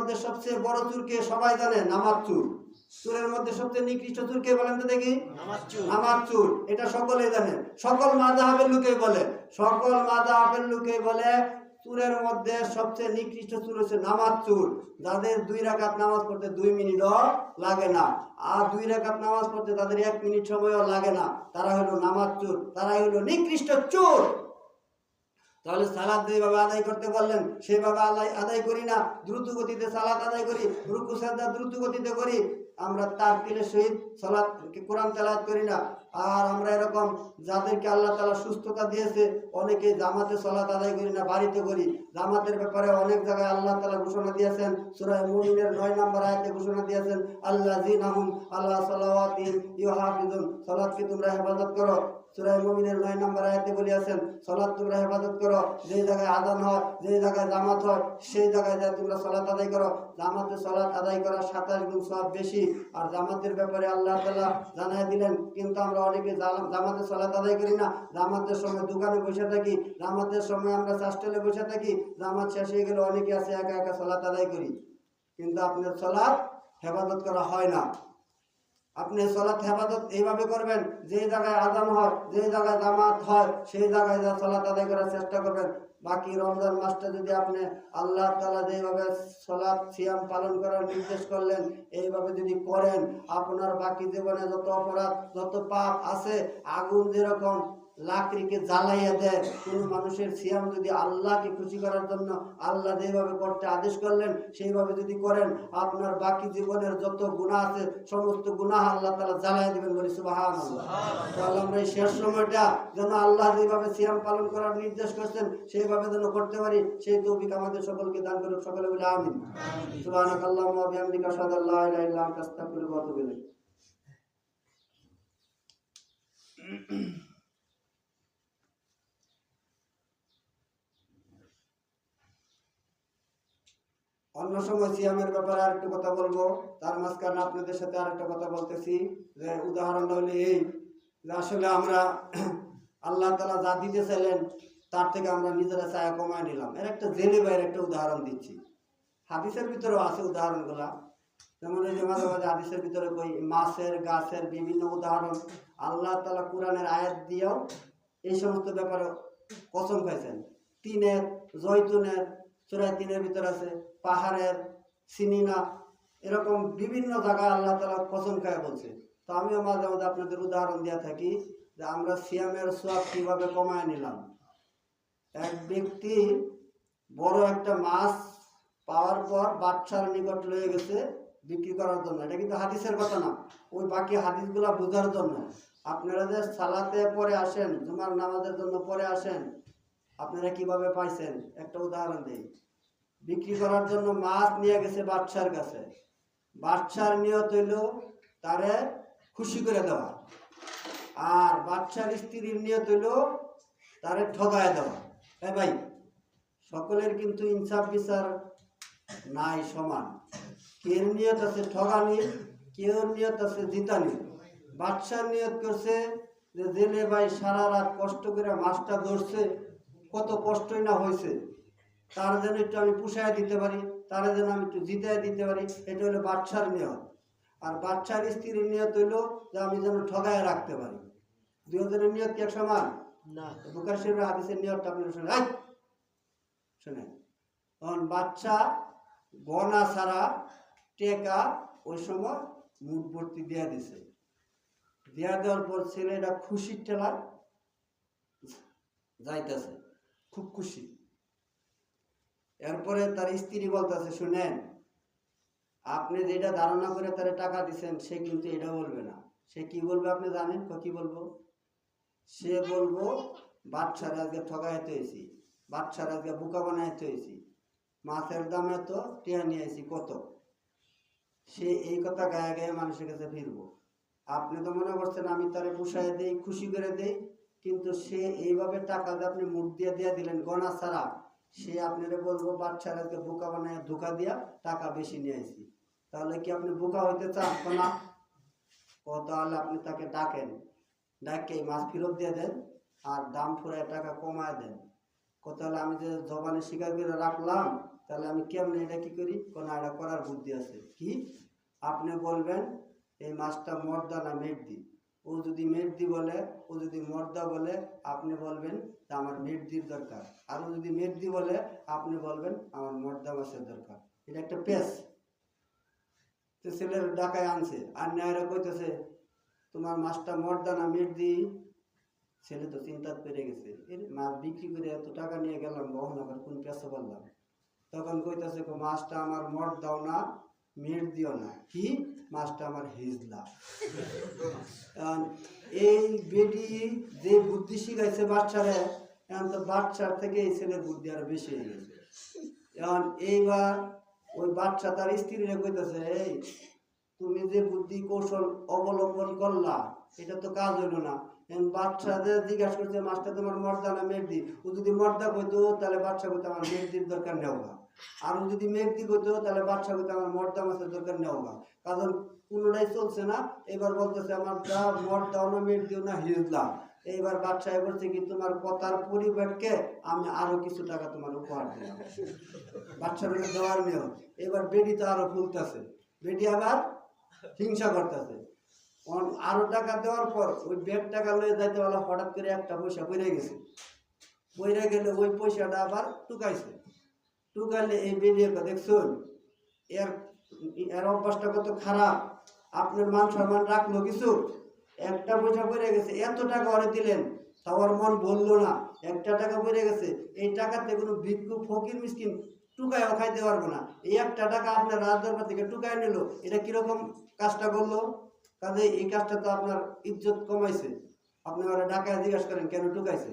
মধ্যে সবচেয়ে বড় চুর কে সবাই জানে? নামাজ চুর। চুরের মধ্যে সবচেয়ে নিকৃষ্ট চুর কে বলেন তো দেখি? নামাজ চুর। এটা সকলেই জানেন, সকল মাযহাবের লোকেই বলে, সকল মাযহাবের লোকেই বলে চুরের মধ্যে সবচেয়ে নিকৃষ্ট চুর হচ্ছে নামাজ চুর। যাদের 2 রাকাত নামাজ পড়তে 2 মিনিটও লাগে না, আর 2 রাকাত নামাজ পড়তে তাদের 1 মিনিট সময়ও লাগে না, তারা হলো নামাজ চুর, তারাই হলো নিকৃষ্ট চুর। তাহলে সালাত যেভাবে আদায় করতে বললেন সেভাবে আদায় করি না, দ্রুত গতিতে সালাত আদায় করি, রুকু সাজদা দ্রুত গতিতে করি, আমরা তারতিলের সহিত সালাত কোরআন তেলাওয়াত করি না। আর আমরা এরকম যাদেরকে আল্লাহ তাআলা সুস্থতা দিয়েছে অনেকে জামাতে সালাত আদায় করি না, বাড়িতে করি। জামাতের ব্যাপারে অনেক জায়গায় আল্লাহ তাআলা ঘোষণা দিয়েছেন, সূরা মুমিনের 9 নম্বর আয়াতে ঘোষণা দিয়েছেন, আল্লাযীনা হুম আলা সালাওয়াতিহিম ইউহাফিজুন, সালাতকে তোমরা হেফাজত করো। সূরা মুমিনের 9 নম্বর আয়াতে বলেছেন সালাত তোমরা হেফাজত করো, যে জায়গায় আযান হয়, যে জায়গায় জামাত হয় সেই জায়গায় যা তোমরা সালাত আদায় করো। জামাতে সালাত আদায় করা 27 গুণ সওয়াব বেশি। আর জামাতের ব্যাপারে আল্লাহ তাআলা জানায় দিলেন, কিন্তু আমরা অনেকে জামাতে সালাত আদায় করি না। জামাতের সময় দোকানে বসে থাকি, জামাতের সময় আমরা চাষটেলে বসে থাকি, জামাত শেষ হয়ে গেলে অনেকে আছে একা একা সালাত আদায় করি, কিন্তু আপনার সালাত হেফাজত করা হয় না। আপনি সালাত হেফাজত এইভাবে করবেন, যে জায়গায় আযান হয়, যে জায়গায় জামাত হয় সেই জায়গায় যা সালাত আদায় করার চেষ্টা করবেন। বাকি রমজান মাসটা যদি আপনি আল্লাহ তাআলা যেভাবে সালাত সিয়াম পালন করার নির্দেশ করলেন এইভাবে যদি করেন, আপনার বাকি জীবনে যত অপরাধ যত পাপ আছে, আগুন যেরকম লাকড়িকে জ্বালাইয়া দেয়, কোন মানুষের সিয়াম যদি আল্লাহকে খুশি করার জন্য আল্লাহ যেভাবে করতে আদেশ করলেন সেইভাবে যদি করেন, আপনার বাকি জীবনের যত গুনাহ আছে সমস্ত গুনাহ আল্লাহ তাআলা জ্বালাইয়া দিবেন। বলি সুবহানাল্লাহ। তাহলে আমরা এই শেষ সময়টা যেন আল্লাহ যেভাবে সিয়াম পালন করার নির্দেশ করছেন সেইভাবে যেন করতে পারি, সেই তৌফিক আমাদের সকলকে দান করুন। সকলে বলি আমিন। সুবহানাকাল্লাহুম্মা ওয়া বিহামদিকা আশহাদু আল্লা ইলাহা ইল্লা আনতা আস্তাগফিরুকা ওয়া আতুবু ইলাইক। অন্য সময় সিয়ামের ব্যাপারে আরেকটু কথা বলবো, তার মাঝখানে আপনাদের সাথে আরেকটা কথা বলতেছি। যে উদাহরণটা হলো এই, যে আসলে আমরা আল্লাহ তাআলা যা দিতে চাইলেন তার থেকে আমরা নিজেরা চায়া কমায় নিলাম। এর একটা জেনে বাইরের একটা উদাহরণ দিচ্ছি, হাদিসের ভিতরেও আছে উদাহরণগুলা। যেমন এই যে মাঝে মাঝে হাদিসের ভিতরে কই মাছের গাছের বিভিন্ন উদাহরণ আল্লাহ তাআলা কোরআনের আয়াত দিয়েও এই সমস্ত ব্যাপারে কসম খাইছেন। তিনের, জয়তুনের, সূরা 3-এর ভিতর আছে, পাহাড়ের, সিনিনা, এরকম বিভিন্ন জায়গায় আল্লাহ তাআলা কসম খায় বলছে। তো আমিও মাঝে মাঝে আপনাদের উদাহরণ দিয়ে থাকি যে আমরা সিয়ামের সওয়াব কিভাবে কমায় নিলাম। এক ব্যক্তি বড় একটা মাছ পাওয়ার পর বাদশার নিকট লয়ে গেছে বিক্রি করার জন্য। এটা কিন্তু হাদিসের কথা না, ওই বাকি হাদিসগুলা বোঝার জন্য। আপনারা যে সালাতে পরে আসেন, জুমার নামাজের জন্য পরে আসেন, আপনারা কিভাবে পাইছেন একটা উদাহরণ দেই। বিক্রি করার জন্য মাছ নিয়ে গেছে বাদশার কাছে, বাদশার নিয়ত হইল তারে খুশি করে দেওয়া, আর বাদশার স্ত্রীর নিয়ত হইল তারে ঠগায় দেওয়া। হ্যাঁ ভাই, সকলের কিন্তু ইনসাফ বিচার নাই সমান। কেউ নিয়ত আছে ঠগানি, কেউ নিয়ত আছে জিতানি। বাদশার নিয়ত করছে যে জেলে ভাই সারা রাত কষ্ট করে মাছটা ধরছে, কত কষ্টই না হয়েছে, তার যেন একটু আমি পুষায় দিতে পারি, তার যেন আমি একটু জিতায় দিতে পারি, এটা হলো বাদশার নিয়ত। আর বাদশার স্ত্রীর নিয়ত হইলো যে আমি যেন ঠগায় রাখতে পারি। দুজনের নিয়ত কি এক সমান না? বুখারী শরীফের হাদিসের নিয়তটা আপনি শুনেন। তখন বাদশা গনা ছাড়া টেকা ওই সময় মুঠ ভর্তি দেয়া দিছে। দেয়া দেওয়ার পর ছেলেটা খুশির ঠেলা যাইতেছে, খুব খুশি। এরপরে তার স্ত্রী বলতেছে, শুনেন, আপনি যেটা ধারণা করে তারে টাকা দিচ্ছেন সে কিন্তু এটা বলবে না। সে কি বলবে আপনি জানেন? কি বলবো? সে বলবো বাদশার আজকে ঠগাইতে হয়েছি, বাদশার আজকে বোকা বানাইতে হয়েছি, মাছের দামে তো টেয়া নিয়ে আসি কত। সে এই কথা গায়ে গায়ে মানুষের কাছে ফিরবো। আপনি তো মনে করছেন আমি তারে পুষাই দেই, খুশি করে দেই, কিন্তু সে এইভাবে টাকা দিয়ে আপনি মুখ দিয়ে দিয়ে দিলেন গনা ছাড়া, সে আপনারা বলবো বাদশার আজকে বোকা বানায় ধোকা দিয়া টাকা বেশি নিয়ে আসি। তাহলে কি আপনি বোকা হইতে চান? না। তাহলে আপনি তাকে ডাকেন, ডাকে মাছ ফেরত দিয়ে দেন আর দাম ফুরায় টাকা কমায় দেন। তাহলে আমি যে জবানে স্বীকার করে রাখলাম তাহলে আমি কেমনে এটা কি করি, কোন এটা করার বুদ্ধি আছে। কি আপনি বলবেন এই মাছটা মর্দা না মেটদি, ও যদি মেটদি বলে, ও যদি মর্দা বলে আপনি বলবেন যে আমার মেটদির দরকার, আর ও যদি মেটদি বলে আপনি বলবেন আমার মর্দা মাছের দরকার। এটা একটা পেশ। তো ছেলের ডাকায় আনছে, আর নেয়ারা কইতেছে তোমার মাছটা মর্দা না মেটদি। ছেলে তো চিন্তা পেরে গেছে, মাছ বিক্রি করে এত টাকা নিয়ে গেলাম, বহন আবার কোন পেশা বললাম। তখন কইতেছে মাছটা আমার মর্দ দাও না, মেট দিও না, কি মাছটা আমার হিজলা। এই বেটি যে বুদ্ধি শিখাইছে বাচ্চারে, এখন তো বাচ্চার থেকে এই ছেলের বুদ্ধি আরো বেশি হয়ে গেছে। এখন এইবার ওই বাচ্চা তার স্ত্রীরে কইতেছে এই তুমি যে বুদ্ধি কৌশল অবলম্বন করলা এটা তো কাজ হইল না। বাচ্চাদের জিজ্ঞাসা করছে মাছটা তোমার মর্দা না মেঘদি, ও যদি মর্দা কইতো তাহলে বাচ্চা কইতো আমার মেঘদির দরকার নেও না, আর ও যদি মেঘদি কইতো তাহলে বাচ্চা কইতো আমার মর্দা মাছের দরকার নেও না। কারণ কোনোটাই চলছে না। এবার বলতেছে আমার যা মর্দাও না মেঘদিও না হিজলা। এইবার বাচ্চা বলছে কি তোমার কথার পরিবর্তে আমি আরো কিছু টাকা তোমার উপহার দিলাম। বাচ্চার দেওয়ার নিয়ম। এবার বেটি তো আরো ফুলতেছে, বেটি আবার হিংসা করতেছে। আরো টাকা দেওয়ার পর ওই 1.5 টাকা লয়ে যাইতে বলা হঠাৎ করে একটা পয়সা পড়ে গেছে। পড়ে গেলে ওই পয়সাটা আবার টুকাইছে। টুকাইলে এই বেরিয়ে দেখছুন এর অভ্যাসটা কত খারাপ। আপনার মান সম্মান রাখলো কিছু, একটা পয়সা পড়ে গেছে, এত টাকা ওরে দিলেন তাও ওর মন বললো না, একটা টাকা পড়ে গেছে। এই টাকাতে কোনো ভিক্ষু ফকির মিসকিন টুকায়ও খাইতে পারবো না। এই একটা টাকা আপনার রাজদরবার থেকে টুকায় নিল, এটা কিরকম কাজটা করলো? কাজে এই কাজটা তো আপনার ইজ্জত কমাইছে। আপনি ওরা ডাকায় জিজ্ঞাসা করেন কেন টুকাইছে,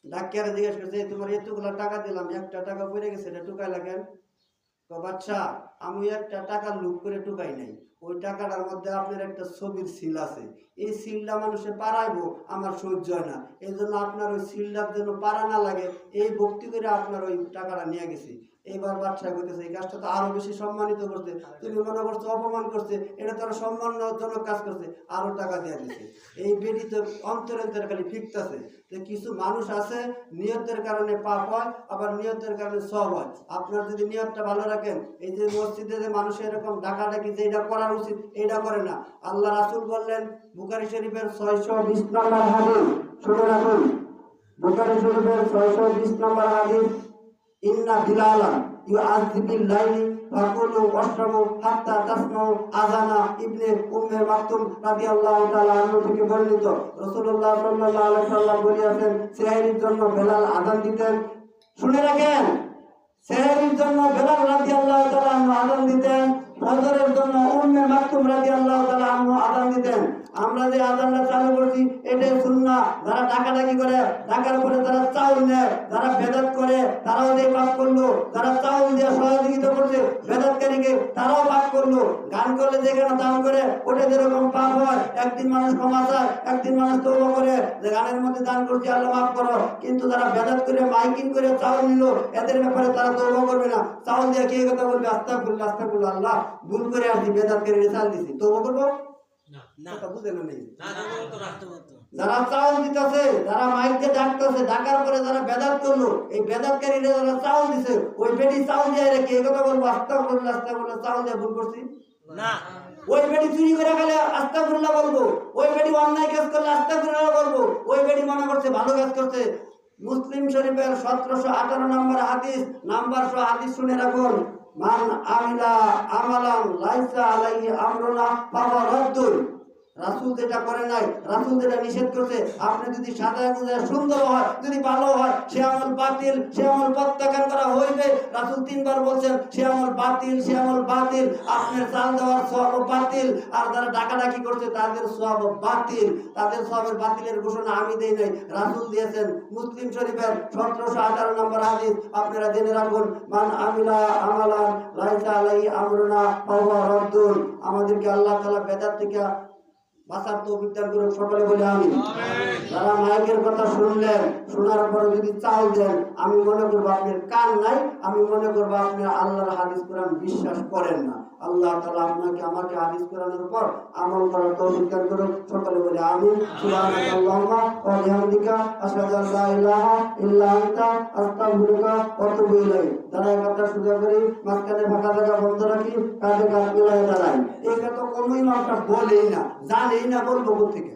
ডাকিয়ারে জিজ্ঞাসা করছে তোমার এতগুলো টাকা দিলাম, একটা টাকা পড়ে গেছে, এটা টুকাই লাগেন। বাচ্চা আমি একটা টাকা লুপ করে টুকাই নাই, ওই টাকাটার মধ্যে আপনার একটা ছবির সিল আছে, এই সিলটা মানুষে পাড়াইবো আমার সহ্য হয় না, এই জন্য আপনার ওই সিলটার জন্য পাড়া না লাগে এই ভক্তি করে আপনার ওই টাকাটা নিয়ে গেছি। এবার বাচ্চা কইতেছে এই কাজটা তো আরো বেশি সম্মানিত করছে, তুমি মনে করছো অপমান করছে, এটা তো আরো সম্মানজনক কাজ করছে, আরো টাকা দিয়ে দিচ্ছে। এই বেটি তো অন্তরের খালি ফিরতেছে যে কিছু মানুষ আছে নিয়তের কারণে পাপ হয়, আবার নিয়তের কারণে সব হয়। আপনার যদি নিয়তটা ভালো রাখেন, এই যে মসজিদে যে মানুষ এরকম ডাকাডাকি যে এটা করা উচিত এটা করে না। আল্লাহ রাসূল বললেন বুখারী শরীফের 620 নম্বর হাদিস, শুনে রাখুন বুখারী শরীফের 620 নম্বর হাদিস, ইন্না বিলালান ইউআযিবিল লাইলি ফাকুলু ওয়াশরাবু হাত্তা তাসমাউ আযানা ইবনে উম্মে মাকতুম রাদিয়াল্লাহু তাআলা আনহু থেকে বর্ণিত। রাসূলুল্লাহ সাল্লাল্লাহু আলাইহি সাল্লাম বলেছেন সেহরির জন্য বেলাল আযান দিতেন। শুনে রাখেন, সেহরির জন্য বেলাল রাদিয়াল্লাহু তাআলা আনহু আযান দিতেন, ফজরের জন্য উম্মে মাকতুম রাদিয়াল্লাহু তাআলা আনহু আযান দিতেন। আমরা যে আযানটা চালু করছি এটাই সুন্নাহ। যারা ডাকাডাকি করে, টাকার উপরে যারা চাউল নেয়, যারা বেদাত করে তারাও যে পাপ করলো, যারা চাউল দিয়ে সহযোগিতা করছে বেদাতকারীকে তারাও পাপ করলো। গান করলে যেখানে দান করে ওটা যেরকম পাপ হয়, একদিন মানুষ ক্ষমা চায়, একদিন মানুষ তওবা করে যে গানের মধ্যে দান করছি আল্লাহ মাফ করো, কিন্তু যারা বেদাত করে মাইকিং করে চাউল নিল এদের ব্যাপারে তারা তওবা করবে না। চাউল দিয়ে কে কথা বলবে আস্তাগফিরুল্লাহ আস্তাগফিরুল্লাহ, আল্লাহ ভুল করে আসছি বেদাতকারীকে চাল দিছি, তওবা করবো না? বুঝে না নেই। যারা চাউল দিতেছে, যারা মাইক দিয়ে ডাকতেছে, ডাকার পরে যারা বেদাত করলো, এই বেদাতকারীরা যারা চাউল দিছে, ওই বেটি চাউল দিয়ে রেখে কথা বলবো আস্তাগফিরুল্লাহ আস্তাগফিরুল্লাহ, চাউল দিয়ে ভুল করছি না। ওই বেটি চুরি করে গেলে আস্তাগফিরুল্লাহ বলবো, ওই বেটি অন্যায় কাজ করলে আস্তাগফিরুল্লাহ বলবো, ওই বেটি মনে করছে ভালো কাজ করছে। মুসলিম শরীফের 1718 নম্বর হাদিস, নাম্বার সহ হাদিস শুনে রাখুন, মান আমিলা আমালান লাইসা আলাইহি আমরুনা ফাহুয়া রাদ্দুন। রাসূল যেটা করে নাই, রাসূল যেটা নিষেধ করছে, আপনি যদি সাদা সুন্দর হয়, যদি ভালো হয়, সে আমল বাতিল, সে আমল প্রত্যাখ্যান করা হইবে। রাসূল 3 বার বলছেন সে আমল বাতিল, সে আমল বাতিল। আপনার চাল দেওয়ার সওয়াব বাতিল, আর যারা ডাকাডাকি করছে তাদের সওয়াব বাতিল। তাদের সওয়াবের বাতিলের ঘোষণা আমি দেই নাই, রাসূল দিয়েছেন। মুসলিম শরীফের 1718 নম্বর হাদিস আপনারা জেনে রাখুন, মান আমিলা আমালান লাইসা আলাইহি আমরুনা ফাহুয়া রাদ্দুন। আমাদেরকে আল্লাহ তাআলা বেদাত থেকে বাঁচার তৌফিক দান করুন, সকলে বলে আমিন। যারা মাইকের কথা শুনলেন, শোনার পরে যদি চাল দেন, আমি মনে করবো আপনার কান নাই, আমি মনে করবো আপনি আল্লাহর হাদিস কোরআন বিশ্বাস করেন না। আল্লাহ তাআলা আপনাকে আমাকে হাদিস কোরআনের উপর আমল করার তৌফিক দান করুন, সকলে বলে আমিন। সুবহানাকাল্লাহুম্মা ওয়া বিহামদিকা আশহাদু আল লা ইলাহা ইল্লা আনতা আস্তাগফিরুকা ওয়া আতুবু ইলাইক। দাঁড়ায় কথা সোজা করি, মাঝখানে ফাঁকা জায়গা বন্ধ রাখি, কাঁধে কাঁধ মিলায় দাঁড়াই। এই কথা কোনো ইমামটা বলেই না, জানেই না, বলবো কোথেকে।